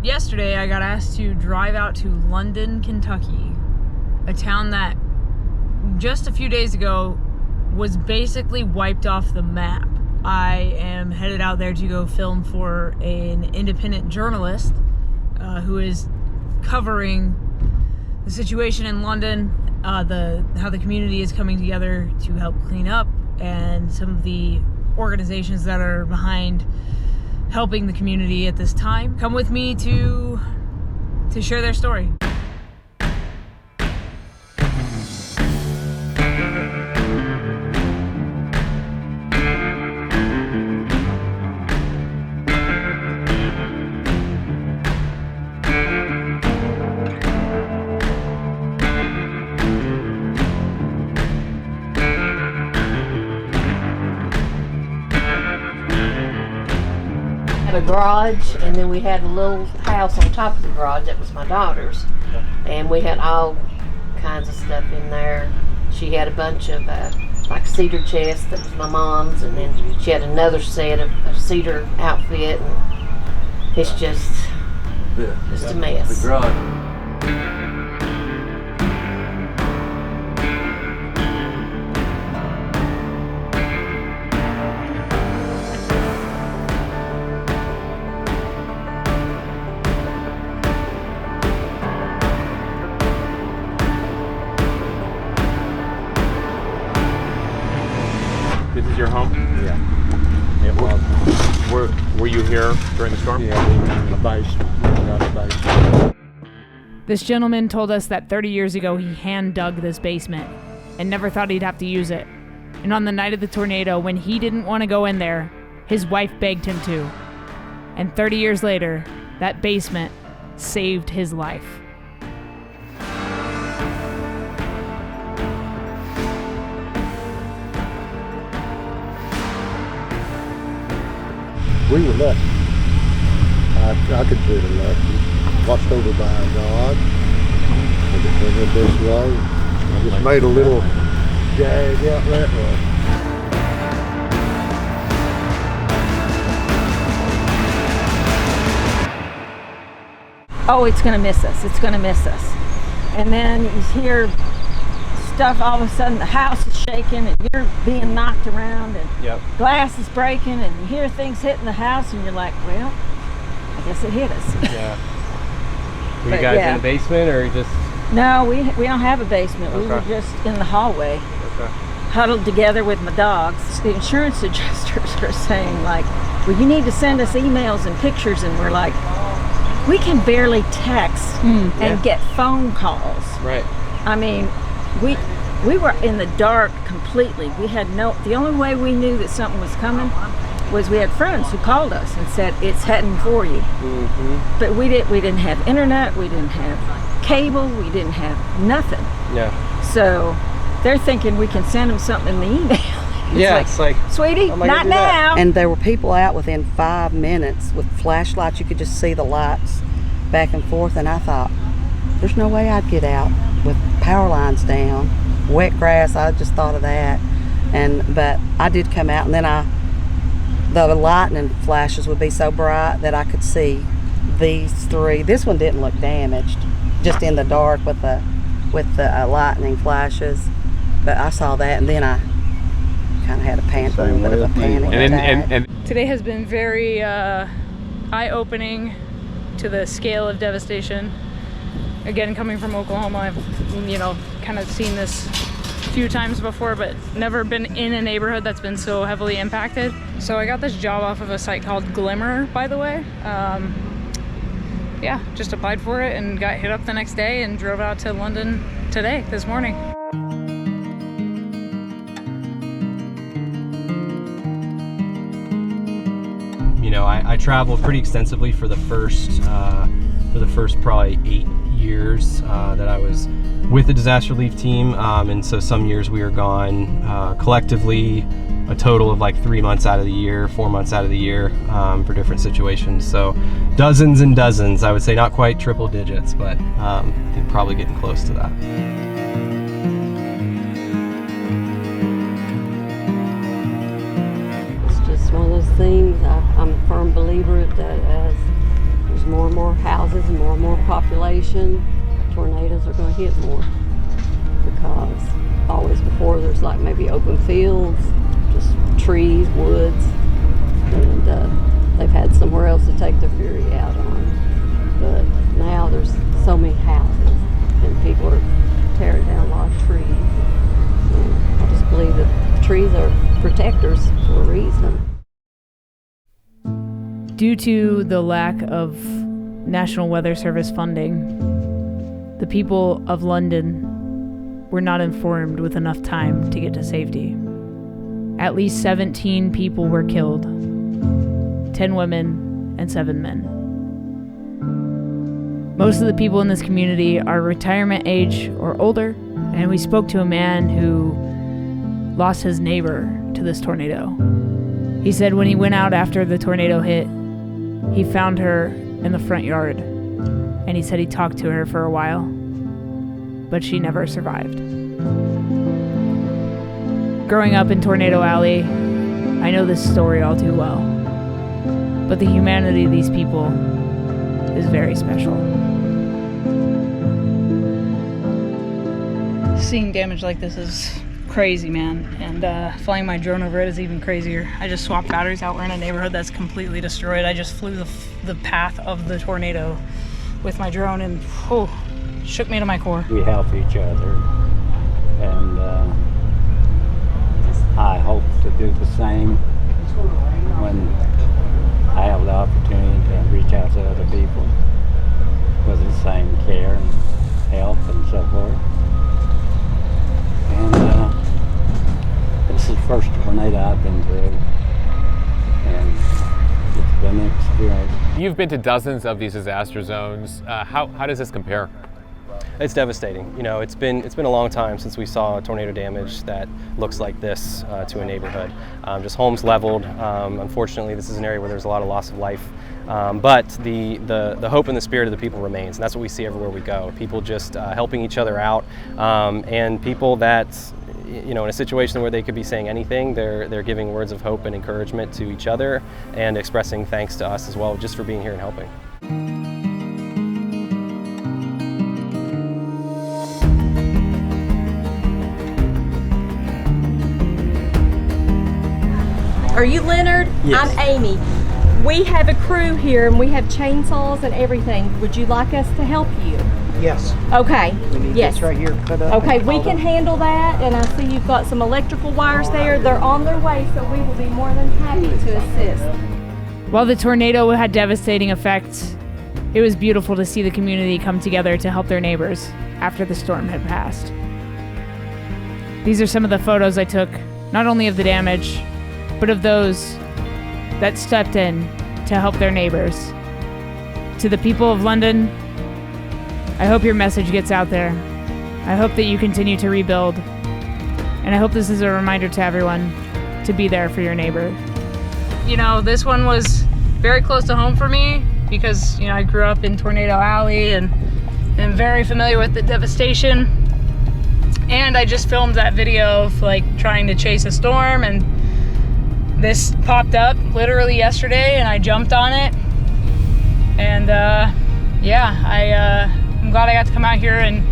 yesterday I got asked to drive out to London, Kentucky, a town that just a few days ago was basically wiped off the map. I am headed out there to go film for an independent journalist who is covering the situation in London, how the community is coming together to help clean up, and some of the organizations that are behind helping the community at this time. Come with me to share their story. A garage, and then we had a little house on top of the garage that was my daughter's, and we had all kinds of stuff in there. She had a bunch of like cedar chests that was my mom's, and then she had another set of cedar outfit, and it's just a mess. The garage. This is your home? Yeah. It was. Were you here during the storm? Yeah, we were in the basement. This gentleman told us that 30 years ago he hand dug this basement and never thought he'd have to use it. And on the night of the tornado, when he didn't want to go in there, his wife begged him to. And 30 years later, that basement saved his life. We were lucky. I consider lucky. Watched over by God. And this way. I just made a little jag out that way. Oh, it's going to miss us. It's going to miss us. And then you hear stuff, all of a sudden the house is shaking and you're being knocked around and glass is breaking and you hear things hitting the house and you're like, well, I guess it hit us. Yeah. Were you guys in the basement or just? No, we don't have a basement. We were just in the hallway, huddled together with my dogs. The insurance adjusters are saying like, well, you need to send us emails and pictures, and we're like, we can barely text and get phone calls. Right. I mean, we were in the dark completely. We had the only way we knew that something was coming was we had friends who called us and said, it's heading for you. Mm-hmm. But we didn't have internet, we didn't have cable, we didn't have nothing. Yeah. So they're thinking we can send them something in the email. It's like, sweetie, not now. And there were people out within 5 minutes with flashlights. You could just see the lights back and forth. And I thought, there's no way I'd get out with power lines down, wet grass. I just thought of that. But I did come out, and then the lightning flashes would be so bright that I could see these three. This one didn't look damaged, just in the dark with the lightning flashes. But I saw that, and then I kind of had a little bit of a panic attack. Today has been very eye-opening to the scale of devastation. Again, coming from Oklahoma, I've kind of seen this a few times before, but never been in a neighborhood that's been so heavily impacted. So I got this job off of a site called Glimmer, by the way. Yeah, just applied for it and got hit up the next day and drove out to London this morning. I traveled pretty extensively for the first probably 8 years that I was with the disaster relief team, and so some years we were gone collectively a total of like 3 months out of the year, 4 months out of the year for different situations. So dozens and dozens, I would say, not quite triple digits, but I think probably getting close to that. It's just one of those things. I'm a firm believer that there's more and more houses and more population, tornadoes are going to hit more, because always before there's like maybe open fields, just trees, woods, and they've had somewhere else to take their fury out on. But now there's so many houses and people are tearing down a lot of trees. And I just believe that trees are protectors for a reason. Due to the lack of National Weather Service funding, the people of London were not informed with enough time to get to safety. At least 17 people were killed, 10 women and 7 men. Most of the people in this community are retirement age or older, and we spoke to a man who lost his neighbor to this tornado. He said when he went out after the tornado hit, he found her in the front yard, and he said he talked to her for a while, but she never survived. Growing up in Tornado Alley, I know this story all too well, but the humanity of these people is very special. Seeing damage like this is crazy, man, and flying my drone over it is even crazier. I just swapped batteries out. We're in a neighborhood that's completely destroyed. I just flew the path of the tornado with my drone, and shook me to my core. We help each other, and I hope to do the same when I have the opportunity to reach out to other people with the same care and help and so forth. And this is the first tornado I've been through, and it's been an experience. You've been to dozens of these disaster zones. How does this compare? It's devastating. You know, it's been a long time since we saw tornado damage that looks like this to a neighborhood. Just homes leveled. Unfortunately, this is an area where there's a lot of loss of life. But the hope and the spirit of the people remains, and that's what we see everywhere we go. People just helping each other out, and people that, you know, in a situation where they could be saying anything, they're giving words of hope and encouragement to each other and expressing thanks to us as well, just for being here and helping. Are you Leonard? Yes. I'm Amy. We have a crew here and we have chainsaws and everything. Would you like us to help you? Yes. Okay. We need yes. this right here cut up. Okay, we can handle that, and I see you've got some electrical wires there. They're on their way, so we will be more than happy to assist. While the tornado had devastating effects, it was beautiful to see the community come together to help their neighbors after the storm had passed. These are some of the photos I took, not only of the damage, but of those that stepped in to help their neighbors. To the people of London, I hope your message gets out there. I hope that you continue to rebuild. And I hope this is a reminder to everyone to be there for your neighbor. You know, this one was very close to home for me because, you know, I grew up in Tornado Alley and am very familiar with the devastation. And I just filmed that video of like trying to chase a storm, and this popped up literally yesterday and I jumped on it. And yeah, I'm glad I got to come out here and